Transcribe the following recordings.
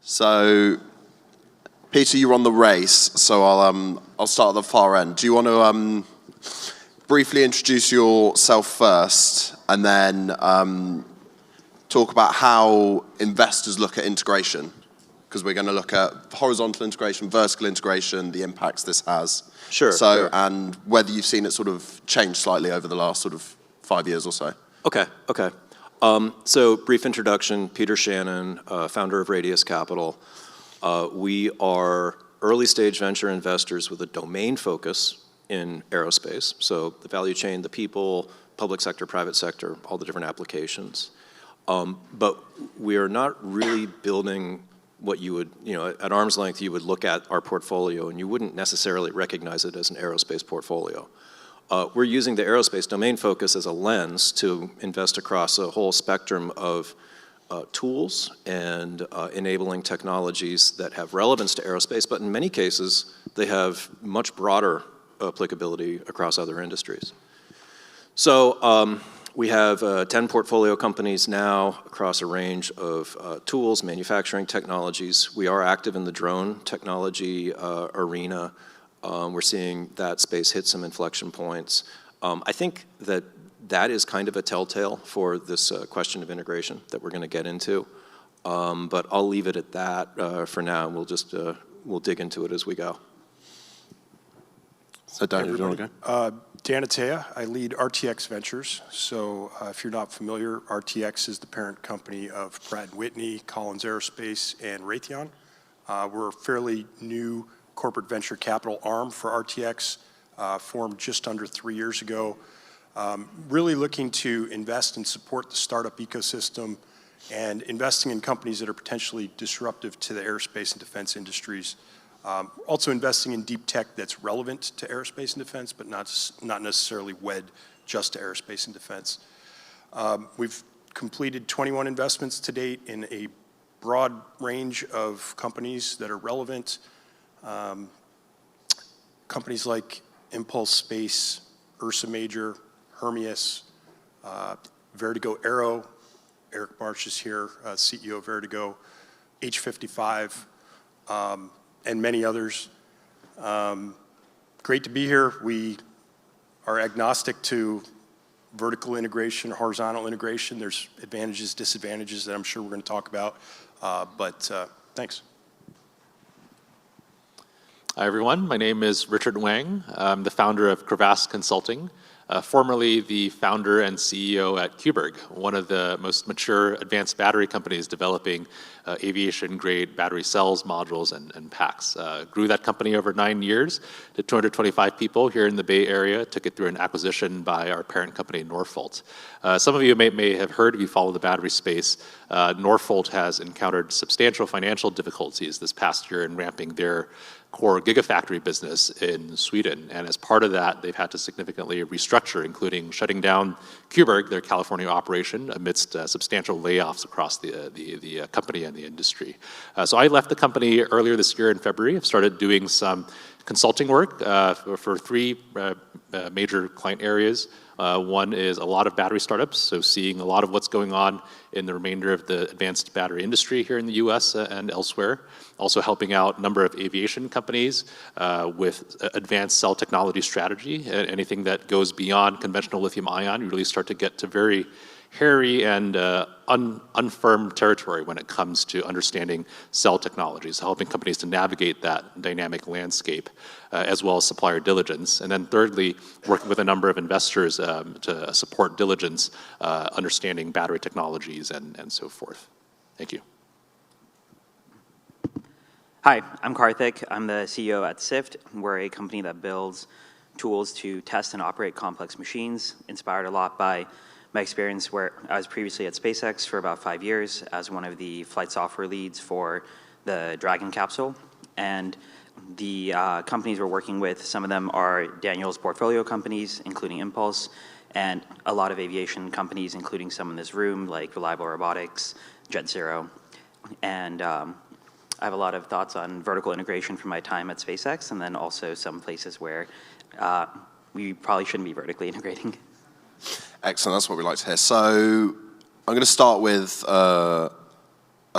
So, Peter, you're on the race, so I'll start at the far end. Do you want to briefly introduce yourself first, and then talk about how investors look at integration? Because we're going to look at horizontal integration, vertical integration, the impacts this has. Sure. And whether you've seen it sort of change slightly over the last sort of 5 years or so. Okay. So brief introduction, Peter Shannon, founder of Radius Capital. We are early stage venture investors with a domain focus in aerospace. So the value chain, the people, public sector, private sector, all the different applications. But we are not really building what you would, at arm's length, you would look at our portfolio and you wouldn't necessarily recognize it as an aerospace portfolio. We're using the aerospace domain focus as a lens to invest across a whole spectrum of tools and enabling technologies that have relevance to aerospace, but in many cases, they have much broader applicability across other industries. So we have 10 portfolio companies now across a range of tools, manufacturing technologies. We are active in the drone technology arena. We're seeing that space hit some inflection points. I think that is kind of a telltale for this question of integration that we're going to get into. But I'll leave it at that for now. We'll dig into it as we go. So, Dan, do you want to go? Dan Atea, I lead RTX Ventures. So if you're not familiar, RTX is the parent company of Pratt & Whitney, Collins Aerospace, and Raytheon. We're a fairly new corporate venture capital arm for RTX, formed just under 3 years ago. Really looking to invest and support the startup ecosystem and investing in companies that are potentially disruptive to the aerospace and defense industries. Also investing in deep tech that's relevant to aerospace and defense, but not necessarily wed just to aerospace and defense. We've completed 21 investments to date in a broad range of companies that are relevant. Companies like Impulse Space, Ursa Major, Hermeus, Vertigo.Aero, Eric Marsh is here, CEO of Vertigo, H55, and many others. Great to be here. We are agnostic to vertical integration, horizontal integration. There's advantages, disadvantages that I'm sure we're going to talk about, but thanks. Hi, everyone. My name is Richard Wang. I'm the founder of Crevasse Consulting, formerly the founder and CEO at Cuberg, one of the most mature advanced battery companies developing aviation-grade battery cells, modules, and packs. Grew that company over 9 years to 225 people here in the Bay Area, took it through an acquisition by our parent company, Norfolk. Some of you may have heard, if you follow the battery space, Norfolk has encountered substantial financial difficulties this past year in ramping their core gigafactory business in Sweden. And as part of that, they've had to significantly restructure, including shutting down Cuberg, their California operation, amidst substantial layoffs across the company and the industry. So I left the company earlier this year in February. I've started doing some consulting work for three major client areas. One is a lot of battery startups, so seeing a lot of what's going on in the remainder of the advanced battery industry here in the US and elsewhere. Also helping out a number of aviation companies with advanced cell technology strategy. Anything that goes beyond conventional lithium ion, you really start to get to very hairy and unfirm territory when it comes to understanding cell technologies, helping companies to navigate that dynamic landscape, as well as supplier diligence. And then thirdly, working with a number of investors to support diligence, understanding battery technologies and so forth. Thank you. Hi, I'm Karthik. I'm the CEO at Sift. We're a company that builds tools to test and operate complex machines, inspired a lot by my experience where I was previously at SpaceX for about 5 years as one of the flight software leads for the Dragon capsule. And the companies we're working with, some of them are Daniel's portfolio companies, including Impulse, and a lot of aviation companies, including some in this room, like Reliable Robotics, JetZero. And I have a lot of thoughts on vertical integration from my time at SpaceX, and then also some places where we probably shouldn't be vertically integrating. Excellent, that's what we like to hear. So I'm going to start with a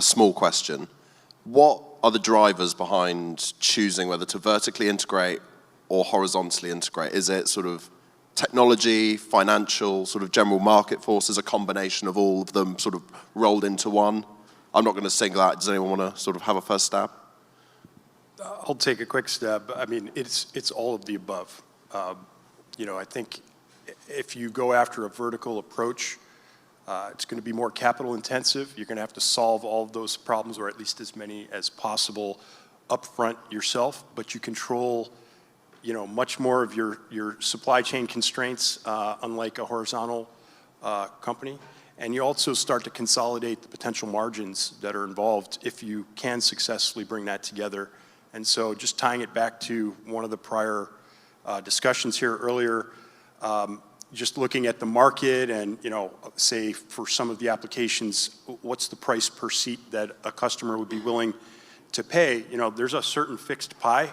small question. What are the drivers behind choosing whether to vertically integrate or horizontally integrate? Is it sort of technology, financial, sort of general market forces, a combination of all of them sort of rolled into one? I'm not going to single out. Does anyone want to sort of have a first stab? I'll take a quick stab. I mean, it's all of the above. I think if you go after a vertical approach, it's going to be more capital intensive. You're going to have to solve all of those problems, or at least as many as possible, upfront yourself. But you control, much more of your supply chain constraints, unlike a horizontal company. And you also start to consolidate the potential margins that are involved if you can successfully bring that together. And so just tying it back to one of the prior discussions here earlier, just looking at the market and, say for some of the applications, what's the price per seat that a customer would be willing to pay? There's a certain fixed pie,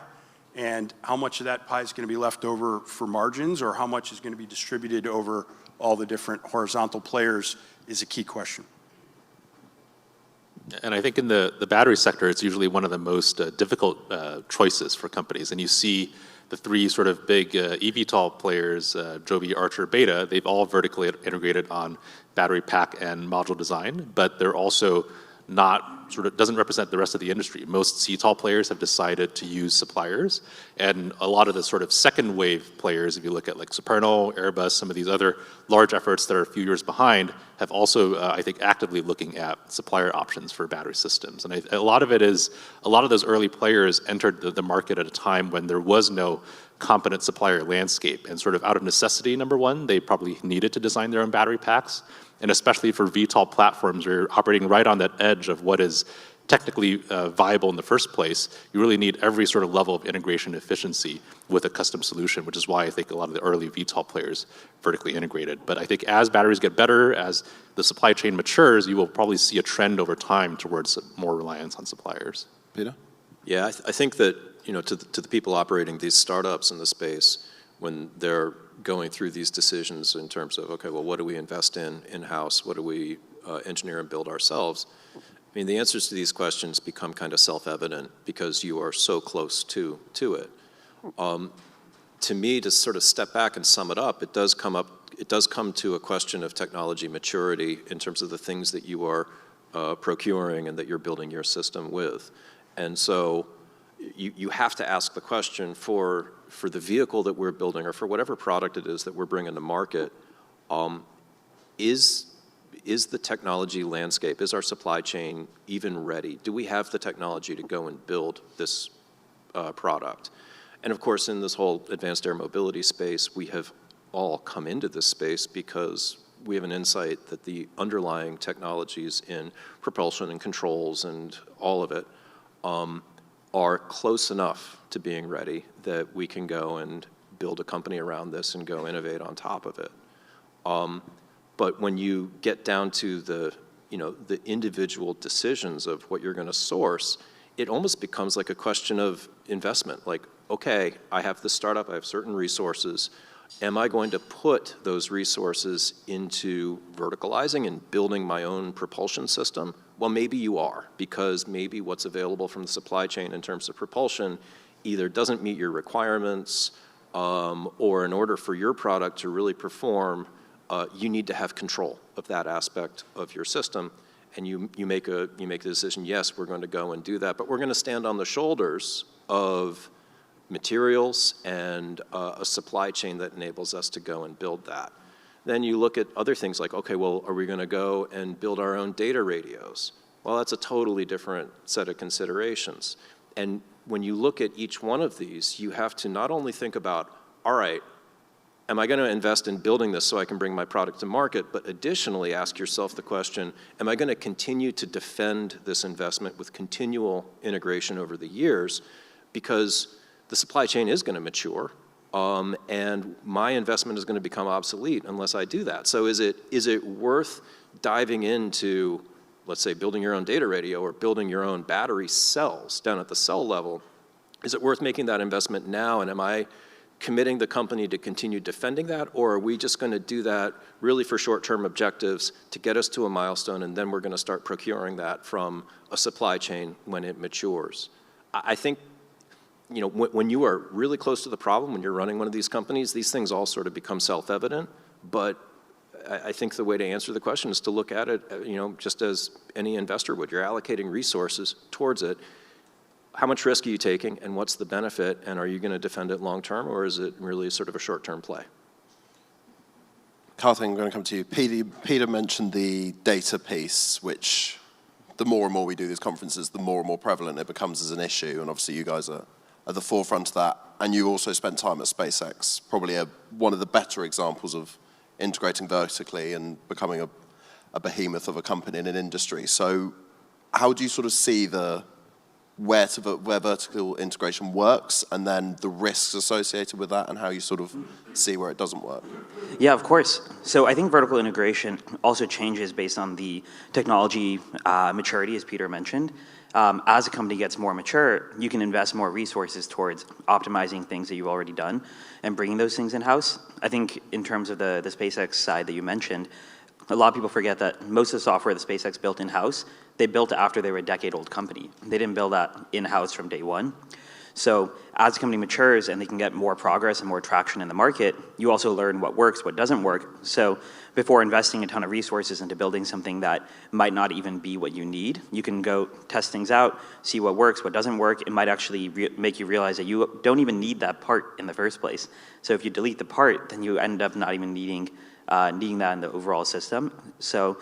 and how much of that pie is going to be left over for margins, or how much is going to be distributed over all the different horizontal players is a key question. And I think in the battery sector, it's usually one of the most difficult choices for companies. And you see the three sort of big eVTOL players, Joby, Archer, Beta, they've all vertically integrated on battery pack and module design, but they're also not doesn't represent the rest of the industry. Most CTOL players have decided to use suppliers, and a lot of the sort of second wave players, if you look at like Supernal, Airbus, some of these other large efforts that are a few years behind, have also, I think, actively looking at supplier options for battery systems. And a lot of it is, a lot of those early players entered the market at a time when there was no competent supplier landscape, and sort of out of necessity, number one, they probably needed to design their own battery packs. And especially for VTOL platforms, you're operating right on that edge of what is technically viable in the first place. You really need every sort of level of integration efficiency with a custom solution, which is why I think a lot of the early VTOL players vertically integrated. But I think as batteries get better, as the supply chain matures, you will probably see a trend over time towards more reliance on suppliers. Peter? Yeah, I think that, to the people operating these startups in the space, when they're going through these decisions in terms of, okay, well, what do we invest in-house? What do we engineer and build ourselves? I mean, the answers to these questions become kind of self-evident because you are so close to it. To me, to sort of step back and sum it up, it does come to a question of technology maturity in terms of the things that you are procuring and that you're building your system with. And so you have to ask the question for the vehicle that we're building, or for whatever product it is that we're bringing to market, is the technology landscape, is our supply chain even ready? Do we have the technology to go and build this product? And of course, in this whole advanced air mobility space, we have all come into this space because we have an insight that the underlying technologies in propulsion and controls and all of it are close enough to being ready that we can go and build a company around this and go innovate on top of it. But when you get down to the individual decisions of what you're going to source, it almost becomes like a question of investment. Like, okay, I have this startup, I have certain resources. Am I going to put those resources into verticalizing and building my own propulsion system? Well, maybe you are, because maybe what's available from the supply chain in terms of propulsion either doesn't meet your requirements, or in order for your product to really perform, you need to have control of that aspect of your system. And you make the decision, yes, we're going to go and do that, but we're going to stand on the shoulders of materials and a supply chain that enables us to go and build that. Then you look at other things like, okay, well, are we going to go and build our own data radios? Well, that's a totally different set of considerations. And when you look at each one of these, you have to not only think about, all right, am I going to invest in building this so I can bring my product to market, but additionally ask yourself the question, am I going to continue to defend this investment with continual integration over the years? Because the supply chain is going to mature, and my investment is going to become obsolete unless I do that. So is it worth diving into, let's say, building your own data radio or building your own battery cells down at the cell level? Is it worth making that investment now, and am I committing the company to continue defending that, or are we just going to do that really for short-term objectives to get us to a milestone, and then we're going to start procuring that from a supply chain when it matures? I think, you know, when you are really close to the problem, when you're running one of these companies, these things all sort of become self-evident. But I think the way to answer the question is to look at it, you know, just as any investor would. You're allocating resources towards it. How much risk are you taking, and what's the benefit, and are you going to defend it long-term, or is it really sort of a short-term play? Karthik, I'm going to come to you. Peter mentioned the data piece, which the more and more we do these conferences, the more and more prevalent it becomes as an issue, and obviously you guys are at the forefront of that, and you also spent time at SpaceX, probably one of the better examples of integrating vertically and becoming a behemoth of a company in an industry. So how do you sort of see where vertical integration works, and then the risks associated with that, and how you sort of see where it doesn't work? Yeah, of course. So I think vertical integration also changes based on the technology maturity, as Peter mentioned. As a company gets more mature, you can invest more resources towards optimizing things that you've already done and bringing those things in-house. I think in terms of the SpaceX side that you mentioned, a lot of people forget that most of the software that SpaceX built in-house, they built it after they were a decade-old company. They didn't build that in-house from day one. So as a company matures and they can get more progress and more traction in the market, you also learn what works, what doesn't work. So before investing a ton of resources into building something that might not even be what you need, you can go test things out, see what works, what doesn't work. It might actually make you realize that you don't even need that part in the first place. So if you delete the part, then you end up not even needing that in the overall system. So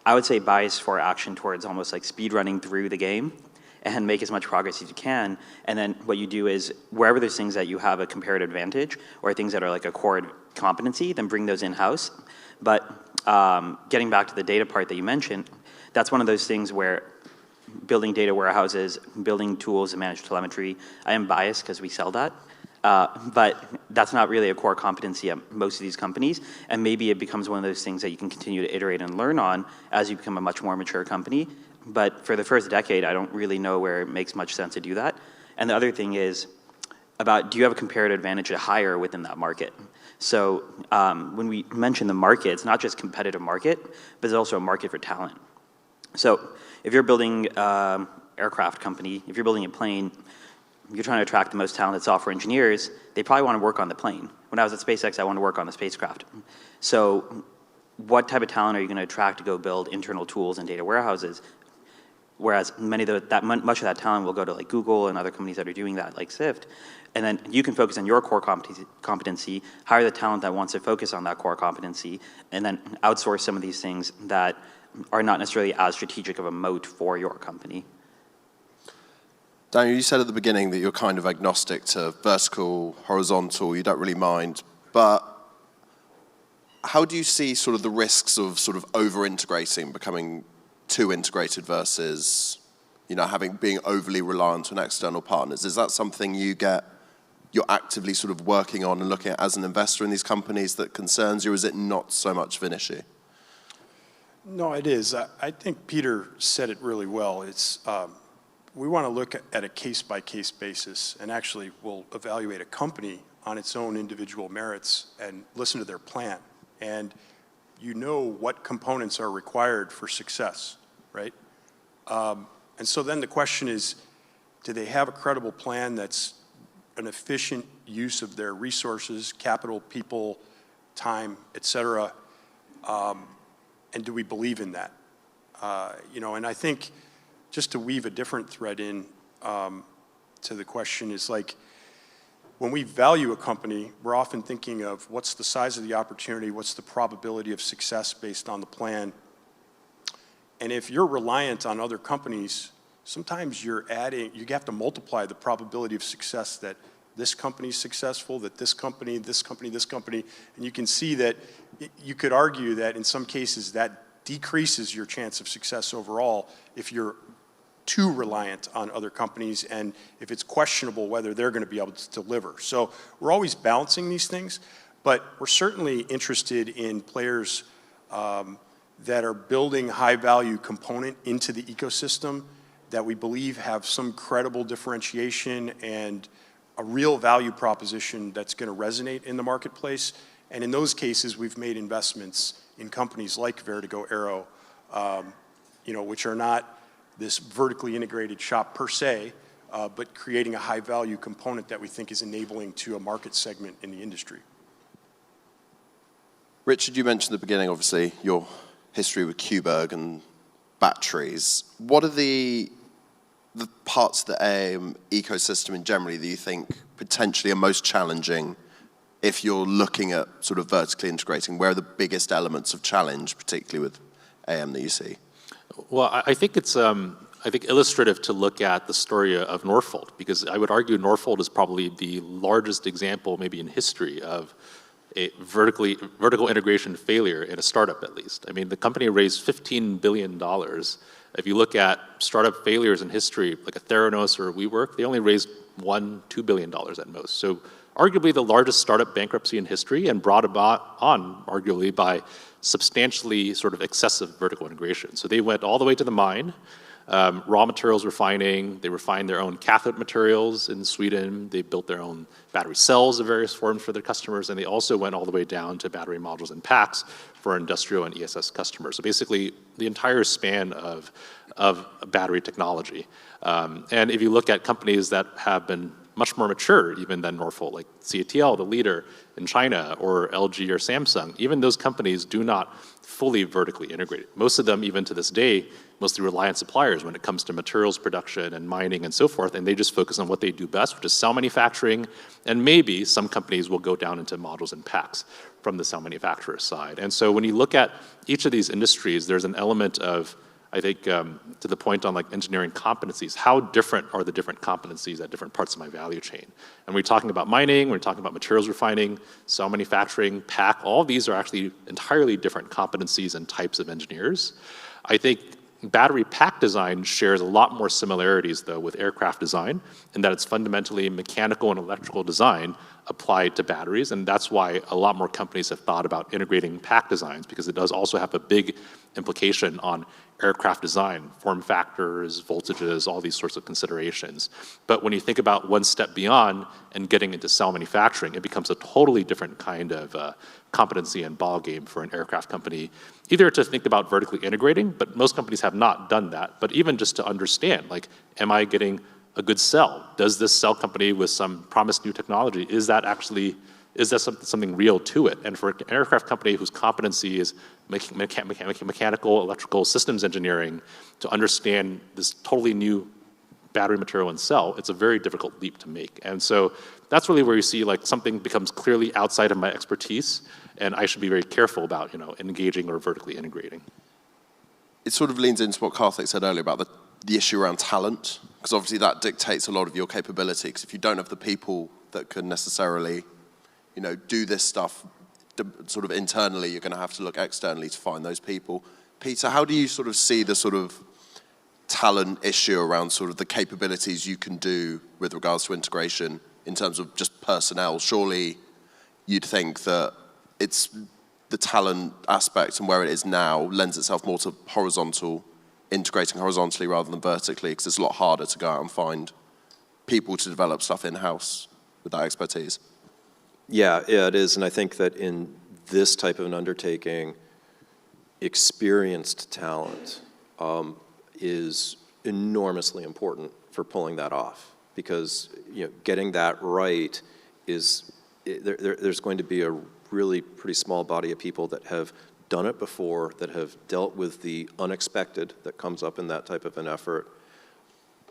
I would say bias for action towards almost like speed running through the game and make as much progress as you can. And then what you do is wherever there's things that you have a comparative advantage or things that are like a core competency, then bring those in-house. But getting back to the data part that you mentioned, that's one of those things where building data warehouses, building tools to manage telemetry, I am biased because we sell that. But that's not really a core competency at most of these companies, and maybe it becomes one of those things that you can continue to iterate and learn on as you become a much more mature company. But for the first decade, I don't really know where it makes much sense to do that. And the other thing is about, do you have a comparative advantage to hire within that market? So when we mention the market, it's not just competitive market, but it's also a market for talent. So if you're building an aircraft company, if you're building a plane, you're trying to attract the most talented software engineers, they probably want to work on the plane. When I was at SpaceX, I wanted to work on the spacecraft. So what type of talent are you going to attract to go build internal tools and data warehouses? Whereas much of that talent will go to like Google and other companies that are doing that, like Sift. And then you can focus on your core competency, hire the talent that wants to focus on that core competency, and then outsource some of these things that are not necessarily as strategic of a moat for your company. Daniel, you said at the beginning that you're kind of agnostic to vertical, horizontal, you don't really mind, but how do you see sort of the risks of sort of over-integrating, becoming too integrated versus, you know, being overly reliant on external partners? Is that something you're actively sort of working on and looking at as an investor in these companies that concerns you, or is it not so much of an issue? No, it is. I think Peter said it really well. It's we want to look at a case-by-case basis, and actually we'll evaluate a company on its own individual merits and listen to their plan. And you know what components are required for success, right? And so then the question is, do they have a credible plan that's an efficient use of their resources, capital, people, time, et cetera? And do we believe in that? You know, and I think just to weave a different thread in to the question is like, when we value a company, we're often thinking of what's the size of the opportunity, what's the probability of success based on the plan. And if you're reliant on other companies, sometimes you have to multiply the probability of success that this company's successful, that this company, and you can see that you could argue that in some cases that decreases your chance of success overall if you're too reliant on other companies and if it's questionable whether they're going to be able to deliver. So we're always balancing these things, but we're certainly interested in players that are building high-value component into the ecosystem that we believe have some credible differentiation and a real value proposition that's going to resonate in the marketplace. And in those cases, we've made investments in companies like Vertigo.Aero, which are not this vertically integrated shop per se, but creating a high value component that we think is enabling to a market segment in the industry. Richard, you mentioned at the beginning, obviously, your history with Cuberg and batteries. What are the parts of the AM ecosystem in generally that you think potentially are most challenging if you're looking at sort of vertically integrating? Where are the biggest elements of challenge, particularly with AM, that you see? Well, I think it's illustrative to look at the story of Norfolk, because I would argue Norfolk is probably the largest example, maybe in history, of a vertical integration failure in a startup, at least. I mean, the company raised $15 billion. If you look at startup failures in history, like a Theranos or a WeWork, they only raised $2 billion at most. So arguably the largest startup bankruptcy in history, and brought about on, arguably, by substantially sort of excessive vertical integration. So they went all the way to the mine, raw materials refining, they refined their own cathode materials in Sweden, they built their own battery cells of various forms for their customers, and they also went all the way down to battery modules and packs for industrial and ESS customers. So basically, the entire span of battery technology. And if you look at companies that have been much more mature even than Norfolk, like CATL, the leader in China, or LG or Samsung, even those companies do not fully vertically integrate. Most of them, even to this day, mostly rely on suppliers when it comes to materials production and mining and so forth, and they just focus on what they do best, which is cell manufacturing, and maybe some companies will go down into modules and packs from the cell manufacturer side. And so when you look at each of these industries, there's an element of, I think, to the point on like engineering competencies, how different are the different competencies at different parts of my value chain? And we're talking about mining, we're talking about materials refining, cell manufacturing, pack, all of these are actually entirely different competencies and types of engineers. I think battery pack design shares a lot more similarities, though, with aircraft design, in that it's fundamentally mechanical and electrical design applied to batteries, and that's why a lot more companies have thought about integrating pack designs, because it does also have a big implication on aircraft design, form factors, voltages, all these sorts of considerations. But when you think about one step beyond and getting into cell manufacturing, it becomes a totally different kind of competency and ball game for an aircraft company, either to think about vertically integrating, but most companies have not done that, but even just to understand, like, am I getting a good cell? Does this cell company with some promised new technology, is that something real to it? And for an aircraft company whose competency is mechanical, electrical systems engineering, to understand this totally new battery material and cell, it's a very difficult leap to make. And so that's really where you see like something becomes clearly outside of my expertise, and I should be very careful about, engaging or vertically integrating. It sort of leans into what Karthik said earlier about the issue around talent, because obviously that dictates a lot of your capability, because if you don't have the people that can necessarily do this stuff sort of internally, you're going to have to look externally to find those people. Peter, how do you sort of see the sort of talent issue around sort of the capabilities you can do with regards to integration in terms of just personnel? Surely you'd think that it's the talent aspect and where it is now lends itself more to integrating horizontally rather than vertically, because it's a lot harder to go out and find people to develop stuff in-house with that expertise. Yeah, it is, and I think that in this type of an undertaking, experienced talent is enormously important for pulling that off, because getting that right there's going to be a really pretty small body of people that have done it before, that have dealt with the unexpected that comes up in that type of an effort.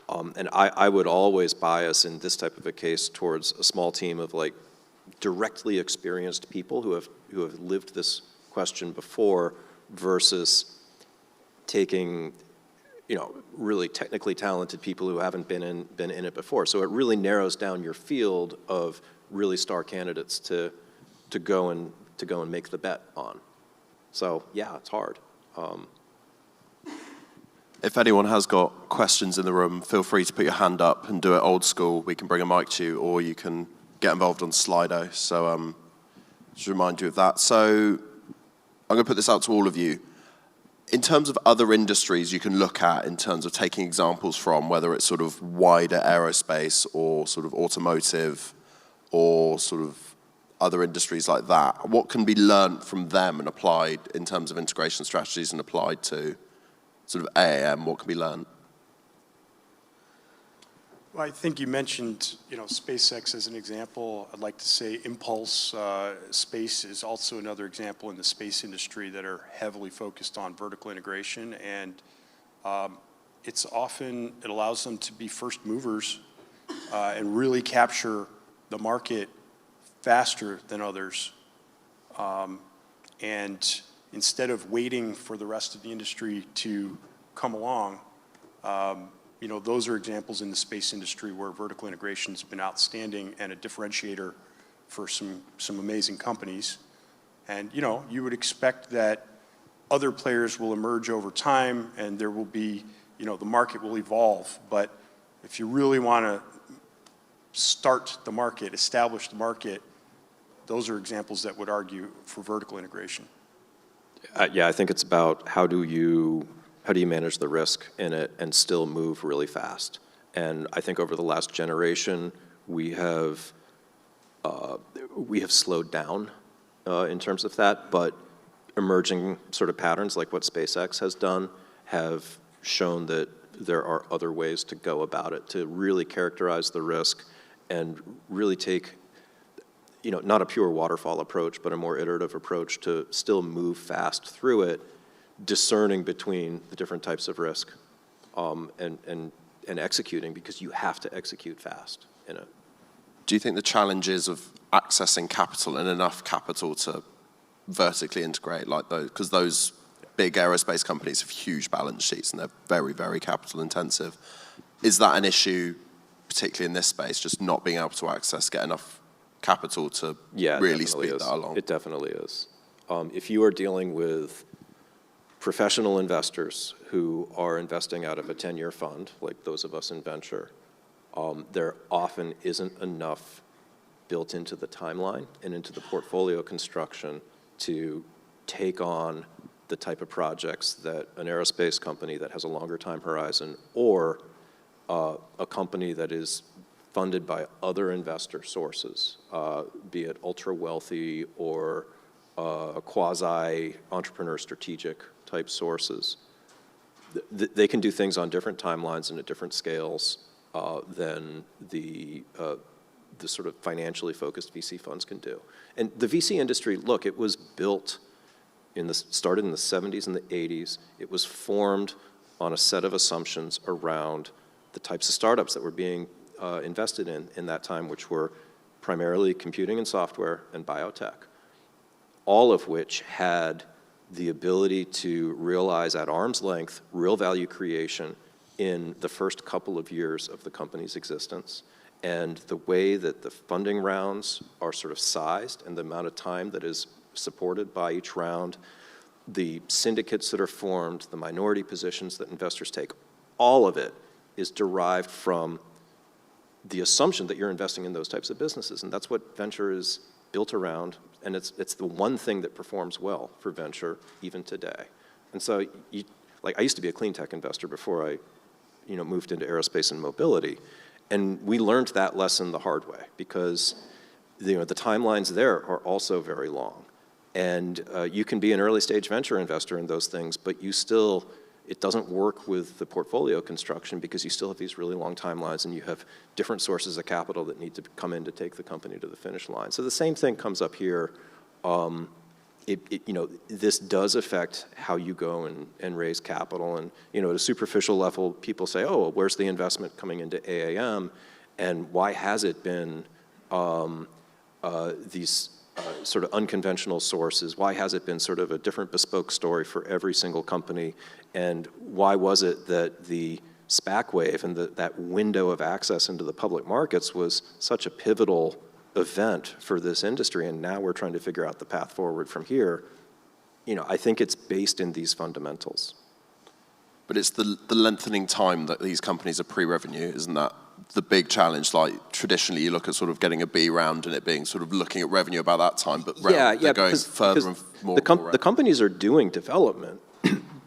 And I would always bias in this type of a case towards a small team of like directly experienced people who have lived this question before, versus taking really technically talented people who haven't been in it before. So it really narrows down your field of really star candidates to go and make the bet on. So yeah, it's hard. If anyone has got questions in the room, feel free to put your hand up and do it old school. We can bring a mic to you, or you can get involved on Slido. So just remind you of that. So I'm going to put this out to all of you. in terms of other industries you can look at in terms of taking examples from, whether it's sort of wider aerospace or sort of automotive or sort of other industries like that, what can be learned from them and applied in terms of integration strategies and applied to sort of AAM, what can be learned? Well, I think you mentioned, SpaceX as an example. I'd like to say Impulse Space is also another example in the space industry that are heavily focused on vertical integration, and it allows them to be first movers and really capture the market faster than others. And instead of waiting for the rest of the industry to come along, those are examples in the space industry where vertical integration has been outstanding and a differentiator for some amazing companies. And, you would expect that other players will emerge over time and there will be, the market will evolve. But if you really want to start the market, establish the market, those are examples that would argue for vertical integration. Yeah, I think it's about how do you manage the risk in it and still move really fast. And I think over the last generation, we have slowed down in terms of that, but emerging sort of patterns like what SpaceX has done have shown that there are other ways to go about it, to really characterize the risk and really take, not a pure waterfall approach, but a more iterative approach to still move fast through it, discerning between the different types of risk and executing, because you have to execute fast in it. Do you think the challenges of accessing capital and enough capital to vertically integrate like those, because those big aerospace companies have huge balance sheets and they're very, very capital intensive. Is that an issue, particularly in this space, just not being able to get enough capital to really speed that along? It definitely is. If you are dealing with professional investors who are investing out of a 10-year fund, like those of us in venture, there often isn't enough built into the timeline and into the portfolio construction to take on the type of projects that an aerospace company that has a longer time horizon or a company that is funded by other investor sources, be it ultra-wealthy or quasi-entrepreneur strategic type sources. They can do things on different timelines and at different scales than the sort of financially focused VC funds can do. And the VC industry, look, it was built started in the 70s and the 80s. It was formed on a set of assumptions around the types of startups that were being invested in that time, which were primarily computing and software and biotech, all of which had the ability to realize at arm's length real value creation in the first couple of years of the company's existence. And the way that the funding rounds are sort of sized and the amount of time that is supported by each round, the syndicates that are formed, the minority positions that investors take, all of it is derived from the assumption that you're investing in those types of businesses. And that's what venture is built around. And it's the one thing that performs well for venture even today. And so, I used to be a clean tech investor before I, moved into aerospace and mobility. And we learned that lesson the hard way because, the timelines there are also very long. And you can be an early stage venture investor in those things, but it doesn't work with the portfolio construction because you still have these really long timelines and you have different sources of capital that need to come in to take the company to the finish line. So the same thing comes up here. This does affect how you go and raise capital. And, at a superficial level, people say, oh, well, where's the investment coming into AAM? And why has it been these sort of unconventional sources? Why has it been sort of a different bespoke story for every single company? And why was it that the SPAC wave and that window of access into the public markets was such a pivotal event for this industry? And now we're trying to figure out the path forward from here. I think it's based in these fundamentals. But it's the lengthening time that these companies are pre-revenue, isn't that the big challenge? Like traditionally you look at sort of getting a B round and it being sort of looking at revenue about that time, but they're going further and more. The companies are doing development,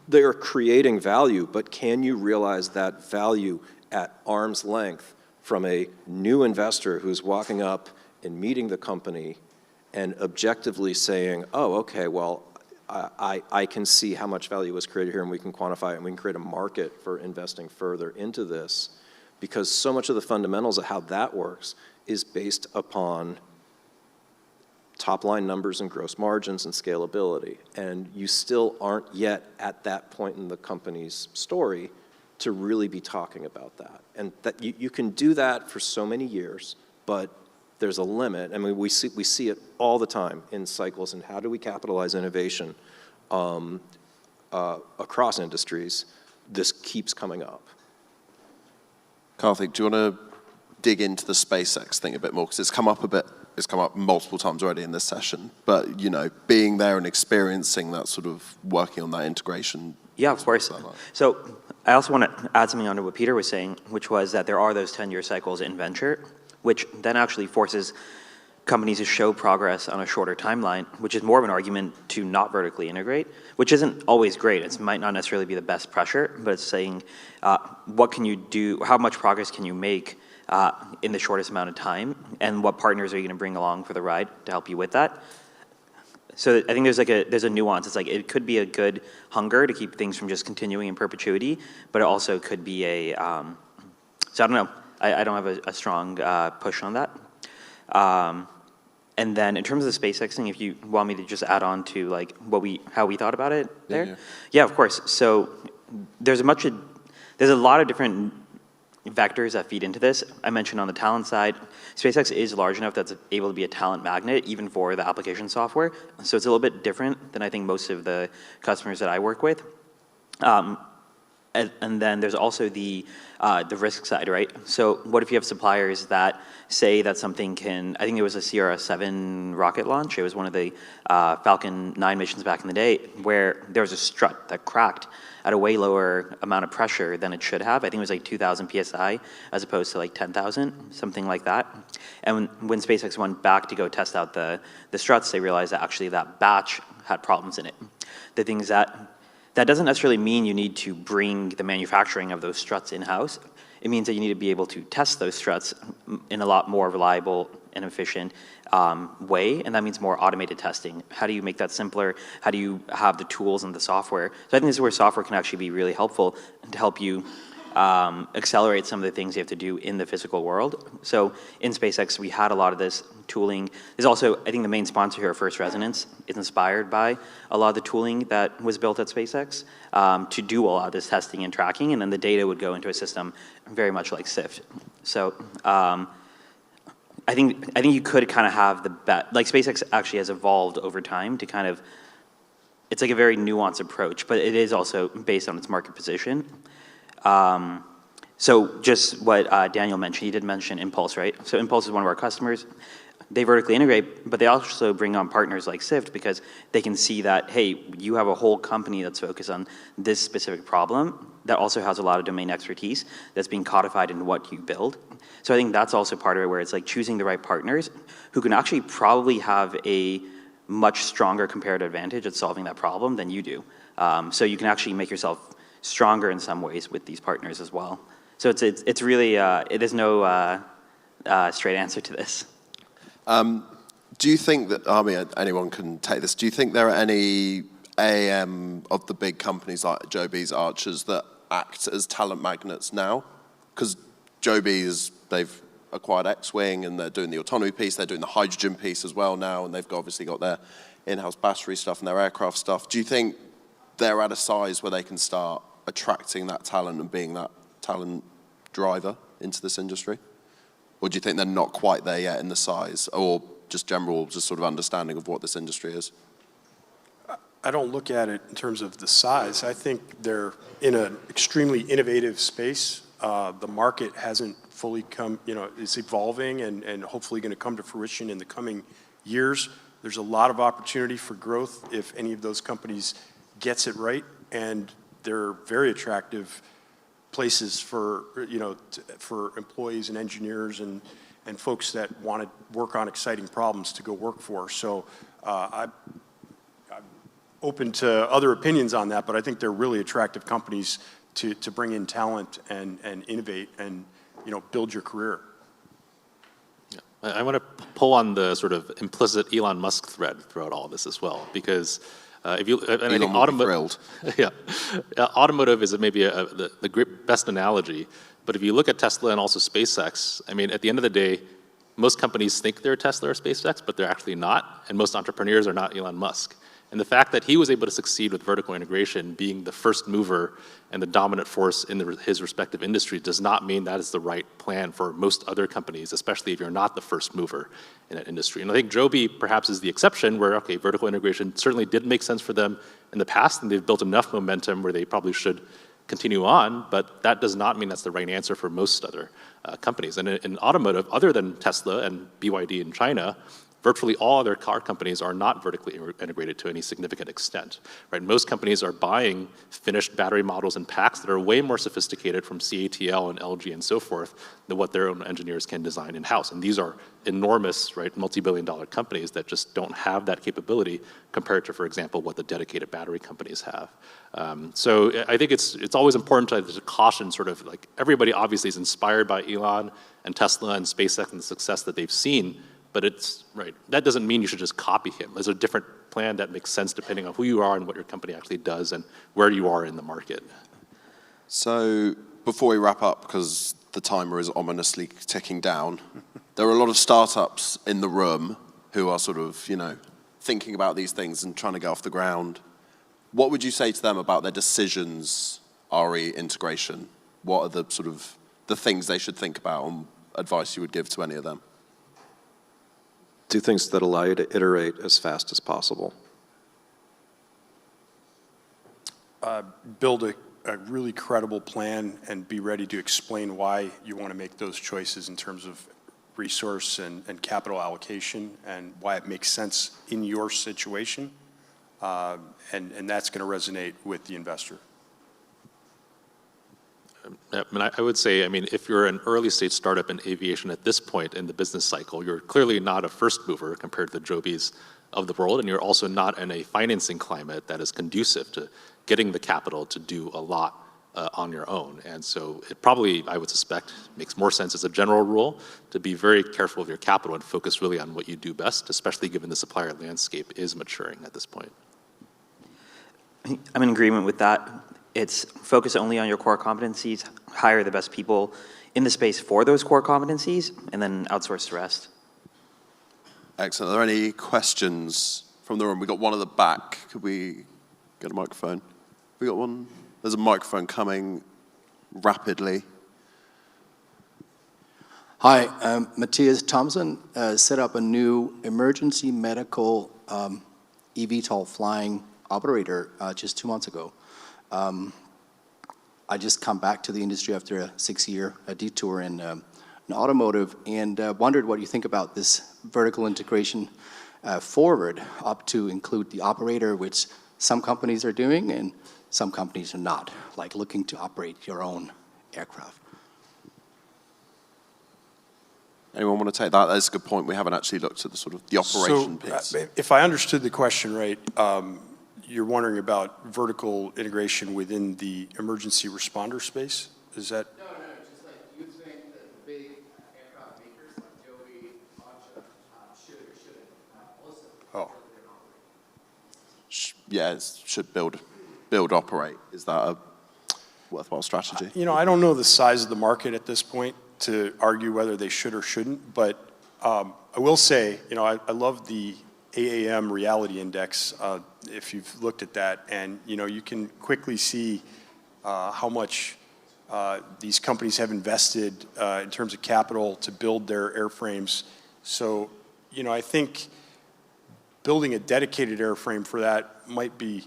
they are creating value, but can you realize that value at arm's length from a new investor who's walking up and meeting the company and objectively saying, oh, okay, well, I can see how much value was created here and we can quantify it and we can create a market for investing further into this, because so much of the fundamentals of how that works is based upon top-line numbers and gross margins and scalability. And you still aren't yet at that point in the company's story to really be talking about that. And that you can do that for so many years, but there's a limit. I mean, we see it all the time in cycles, and how do we capitalize innovation across industries? This keeps coming up. Karthik, do you want to dig into the SpaceX thing a bit more? Because it's come up multiple times already in this session. But, you know, being there and experiencing that sort of working on that integration. Yeah, of course. So I also want to add something onto what Peter was saying, which was that there are those 10-year cycles in venture, which then actually forces companies to show progress on a shorter timeline, which is more of an argument to not vertically integrate, which isn't always great. It might not necessarily be the best pressure, but it's saying what can you do, how much progress can you make in the shortest amount of time, and what partners are you going to bring along for the ride to help you with that. So I think there's a nuance. It's like it could be a good hunger to keep things from just continuing in perpetuity, but it also could be a so I don't know. I don't have a strong push on that. And then in terms of the SpaceX thing, if you want me to just add on to like how we thought about it there, yeah, of course. So there's a lot of different vectors that feed into this. I mentioned on the talent side, SpaceX is large enough that's able to be a talent magnet even for the application software. So it's a little bit different than I think most of the customers that I work with. And then there's also the risk side, right? So what if you have suppliers that say that something can, I think it was a CRS-7 rocket launch. It was one of the Falcon 9 missions back in the day where there was a strut that cracked at a way lower amount of pressure than it should have. I think it was like 2,000 PSI as opposed to like 10,000, something like that. And when SpaceX went back to go test out the struts, they realized that actually that batch had problems in it. The things that doesn't necessarily mean you need to bring the manufacturing of those struts in-house. It means that you need to be able to test those struts in a lot more reliable and efficient way, and that means more automated testing. How do you make that simpler? How do you have the tools and the software? So I think this is where software can actually be really helpful to help you accelerate some of the things you have to do in the physical world. So in SpaceX, we had a lot of this tooling. There's also, I think the main sponsor here, First Resonance, is inspired by a lot of the tooling that was built at SpaceX to do a lot of this testing and tracking, and then the data would go into a system very much like SIFT. So I think you could kind of have like SpaceX actually has evolved over time to kind of, it's like a very nuanced approach, but it is also based on its market position. So just what Daniel mentioned, he did mention Impulse, right? So Impulse is one of our customers. They vertically integrate, but they also bring on partners like SIFT because they can see that, hey, you have a whole company that's focused on this specific problem that also has a lot of domain expertise that's being codified in what you build. So I think that's also part of it where it's like choosing the right partners who can actually probably have a much stronger comparative advantage at solving that problem than you do. So you can actually make yourself stronger in some ways with these partners as well. So it's really, there's no straight answer to this. Do you think that, I mean, anyone can take this, do you think there are any AAM of the big companies like Joby's, Archers that act as talent magnets now? Because Joby's, they've acquired X-Wing and they're doing the autonomy piece, they're doing the hydrogen piece as well now, and they've obviously got their in-house battery stuff and their aircraft stuff. Do you think they're at a size where they can start attracting that talent and being that talent driver into this industry? Or do you think they're not quite there yet in the size, or just sort of understanding of what this industry is? I don't look at it in terms of the size. I think they're in an extremely innovative space. The market hasn't fully come, it's evolving and hopefully going to come to fruition in the coming years. There's a lot of opportunity for growth if any of those companies gets it right, and they're very attractive places for for employees and engineers and folks that want to work on exciting problems to go work for. So I'm open to other opinions on that, but I think they're really attractive companies to bring in talent and innovate and, you know, build your career. Yeah. I want to pull on the sort of implicit Elon Musk thread throughout all of this as well, because if you, and I think automotive, yeah, automotive is maybe the best analogy. But if you look at Tesla and also SpaceX, I mean, at the end of the day, most companies think they're Tesla or SpaceX, but they're actually not, and most entrepreneurs are not Elon Musk. And the fact that he was able to succeed with vertical integration, being the first mover and the dominant force in his respective industry, does not mean that is the right plan for most other companies, especially if you're not the first mover in that industry. And I think Joby perhaps is the exception where, okay, vertical integration certainly did make sense for them in the past, and they've built enough momentum where they probably should continue on, but that does not mean that's the right answer for most other companies. And in automotive, other than Tesla and BYD in China, virtually all other car companies are not vertically integrated to any significant extent, right? Most companies are buying finished battery models and packs that are way more sophisticated from CATL and LG and so forth than what their own engineers can design in-house. And these are enormous, right, multi-billion-dollar companies that just don't have that capability compared to, for example, what the dedicated battery companies have. So I think it's always important to caution sort of like everybody obviously is inspired by Elon and Tesla and SpaceX and the success that they've seen. But it's, right, that doesn't mean you should just copy him. There's a different plan that makes sense depending on who you are and what your company actually does and where you are in the market. So before we wrap up, because the timer is ominously ticking down, there are a lot of startups in the room who are sort of, you know, thinking about these things and trying to get off the ground. What would you say to them about their decisions, RE integration? What are the sort of the things they should think about and advice you would give to any of them? Do things that allow you to iterate as fast as possible. Build a really credible plan and be ready to explain why you want to make those choices in terms of resource and capital allocation and why it makes sense in your situation. And that's going to resonate with the investor. I mean, I would say, I mean, if you're an early stage startup in aviation at this point in the business cycle, you're clearly not a first mover compared to the Jobys of the world, and you're also not in a financing climate that is conducive to getting the capital to do a lot on your own. And so it probably, I would suspect, makes more sense as a general rule to be very careful of your capital and focus really on what you do best, especially given the supplier landscape is maturing at this point. I'm in agreement with that. It's focus only on your core competencies, hire the best people in the space for those core competencies, and then outsource the rest. Excellent. Are there any questions from the room? We got one at the back. Could we get a microphone? We got one? There's a microphone coming rapidly. Hi, Matthias Thompson set up a new emergency medical eVTOL flying operator just 2 months ago. I just come back to the industry after a 6-year detour in automotive and wondered what you think about this vertical integration forward up to include the operator, which some companies are doing and some companies are not, like looking to operate your own aircraft. Anyone want to take that? That's a good point. We haven't actually looked at the sort of the operation piece. If I understood the question right, you're wondering about vertical integration within the emergency responder space? Is that? No, just like you think that the big aircraft makers like Joby, Archer, should or shouldn't also Yeah, it should build, operate. Is that a worthwhile strategy? You know, I don't know the size of the market at this point to argue whether they should or shouldn't, but I will say, you know, I love the AAM Reality Index, if you've looked at that, and you know, you can quickly see how much these companies have invested in terms of capital to build their airframes. So, you know, I think building a dedicated airframe for that might be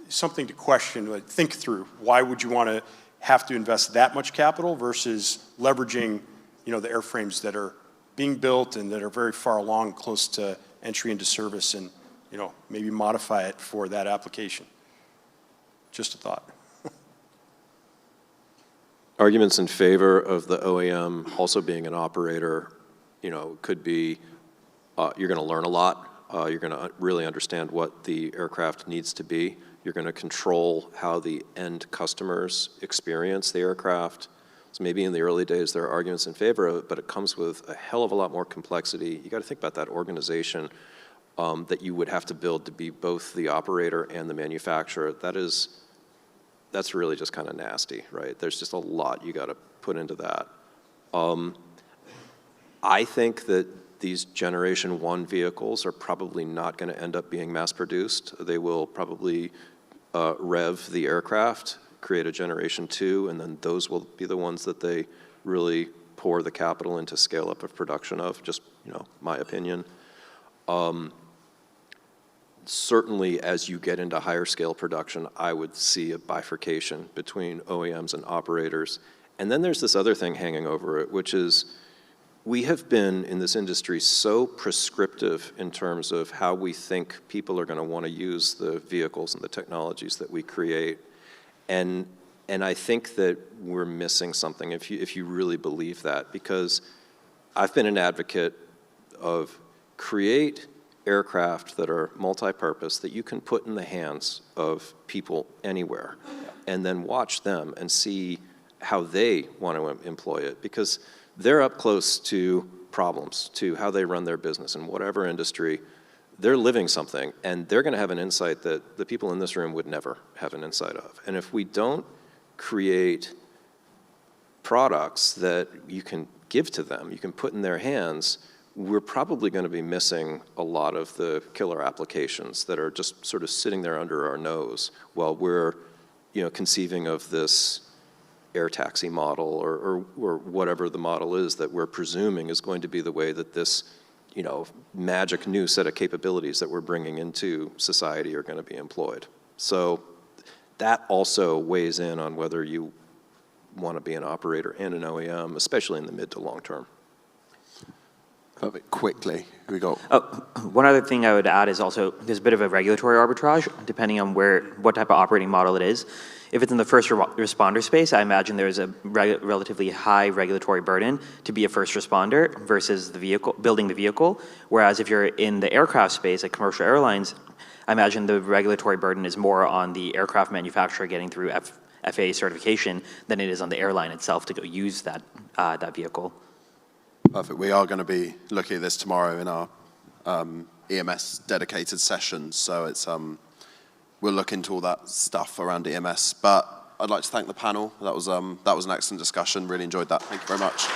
something to question, like think through. Why would you want to have to invest that much capital versus leveraging, you know, the airframes that are being built and that are very far along, close to entry into service, and, you know, maybe modify it for that application. Just a thought. Arguments in favor of the OEM also being an operator, you know, could be you're going to learn a lot You're going to really understand what the aircraft needs to be. You're going to control how the end customers experience the aircraft. So maybe in the early days there are arguments in favor of it, but it comes with a hell of a lot more complexity. You got to think about that organization that you would have to build to be both the operator and the manufacturer. That's really just kind of nasty, right? There's just a lot you got to put into that. I think that these Generation 1 vehicles are probably not going to end up being mass-produced. They will probably rev the aircraft, create a Generation 2, and then those will be the ones that they really pour the capital into scale-up of production of, just, my opinion. Certainly, as you get into higher scale production, I would see a bifurcation between OEMs and operators. And then there's this other thing hanging over it, which is we have been in this industry so prescriptive in terms of how we think people are going to want to use the vehicles and the technologies that we create. And I think that we're missing something if you really believe that, because I've been an advocate of create aircraft that are multi-purpose that you can put in the hands of people anywhere and then watch them and see how they want to employ it, because they're up close to problems, to how they run their business in whatever industry. They're living something, and they're going to have an insight that the people in this room would never have an insight of. And if we don't create products that you can give to them, you can put in their hands, we're probably going to be missing a lot of the killer applications that are just sort of sitting there under our nose while we're, conceiving of this air taxi model or whatever the model is that we're presuming is going to be the way that this, magic new set of capabilities that we're bringing into society are going to be employed. So that also weighs in on whether you want to be an operator and an OEM, especially in the mid to long term. Perfect. Quickly, we go. One other thing I would add is also there's a bit of a regulatory arbitrage depending on what type of operating model it is. If it's in the first responder space, I imagine there's a relatively high regulatory burden to be a first responder versus building the vehicle. Whereas if you're in the aircraft space, like commercial airlines, I imagine the regulatory burden is more on the aircraft manufacturer getting through FAA certification than it is on the airline itself to go use that vehicle. Perfect. We are going to be looking at this tomorrow in our EMS dedicated session. So it's we'll look into all that stuff around EMS. But I'd like to thank the panel. That was an excellent discussion. Really enjoyed that. Thank you very much.